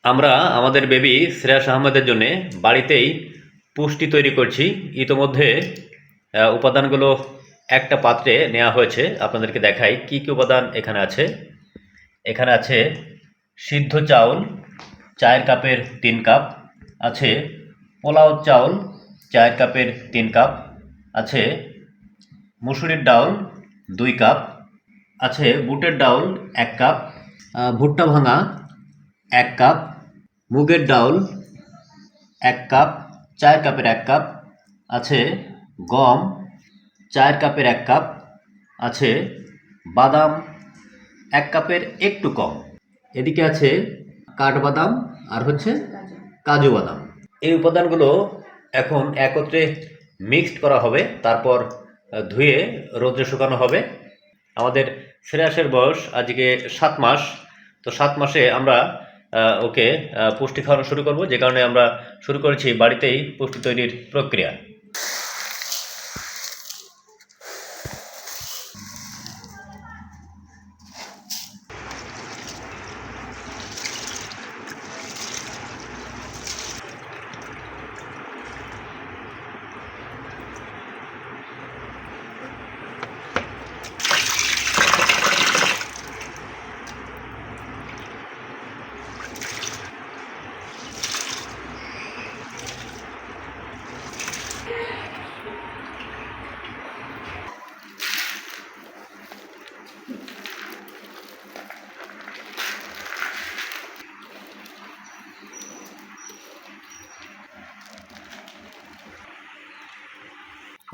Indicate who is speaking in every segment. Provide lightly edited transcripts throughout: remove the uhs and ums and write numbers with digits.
Speaker 1: আমরা আমাদের বেবি শ্রেয়াস আহমেদের জন্য বাড়িতেই পুষ্টি তৈরি করছি। ইতোমধ্যে উপাদানগুলো একটা পাত্রে নেওয়া হয়েছে। আপনাদেরকে দেখাই কি কি উপাদান এখানে আছে। এখানে আছে সিদ্ধ চাউল 4 কাপের 3 কাপ, আছে পোলাও চাউল 4 কাপের 3 কাপ, আছে মুসুরির ডাউল 2 কাপ, আছে বুটের ডাউল 1 কাপ, ভুট্টা ভাঙা 1 কাপ, মুগের ডাউল 1 কাপ, 4 কাপের 1 কাপ, আছে গম 4 কাপের 1 কাপ, আছে বাদাম 1 কাপের একটু কম, এদিকে আছে কাঠবাদাম আর হচ্ছে কাজু বাদাম। এই উপাদানগুলো এখন একত্রে মিক্সড করা হবে, তারপর ধুয়ে রোদে শুকানো হবে। আমাদের শ্রেয়াসের বয়স আজকে 7 মাস। তো 7 মাসে আমরা ওকে পুষ্টি খাওয়ানো শুরু করব, যে কারণে আমরা শুরু করেছি বাড়িতেই পুষ্টি তৈরির প্রক্রিয়া।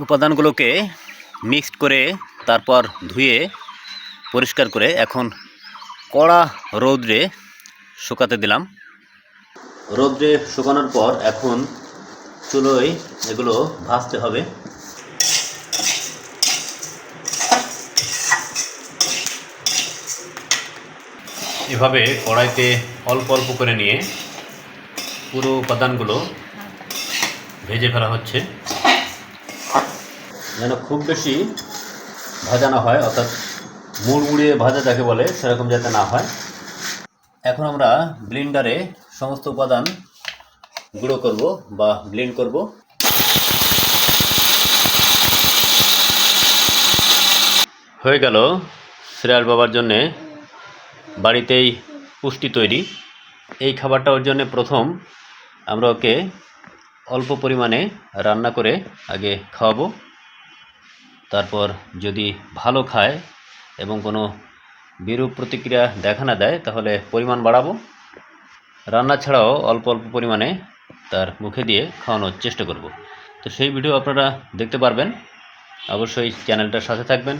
Speaker 1: উপাদানগুলোকে মিক্সড করে তারপর ধুয়ে পরিষ্কার করে এখন কড়া রৌদ্রে শুকাতে দিলাম। রৌদ্রে শুকানোর পর এখন চুলোয় এগুলো ভাজতে হবে। এভাবে কড়াইতে অল্প অল্প করে নিয়ে পুরো উপাদানগুলো ভেজে ফেলা হচ্ছে, যেন খুব বেশি ভাজা না হয়, অর্থাৎ মুড়মুড়িয়ে ভাজা যাকে বলে সেরকম যাতে না হয়। এখন আমরা ব্লেন্ডারে সমস্ত উপাদান গুঁড়ো করব বা ব্লেন্ড করব। হয়ে গেল শ্রেয়াস বাবার জন্যে বাড়িতেই পুষ্টি তৈরি। এই খাবারটা ওর জন্য প্রথম আমরা ওকে অল্প পরিমাণে রান্না করে আগে খাওয়াবো, তারপর যদি ভালো খায় এবং কোনো বিরূপ প্রতিক্রিয়া দেখা না দেয় তাহলে পরিমাণ বাড়াবো। রান্না ছাড়াও অল্প অল্প পরিমাণে তার মুখে দিয়ে খাওয়ানোর চেষ্টা করব। তো সেই ভিডিও আপনারা দেখতে পারবেন। অবশ্যই চ্যানেলটার সাথে থাকবেন,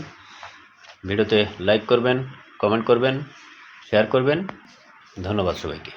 Speaker 1: ভিডিওতে লাইক করবেন, কমেন্ট করবেন, শেয়ার করবেন। ধন্যবাদ সবাইকে।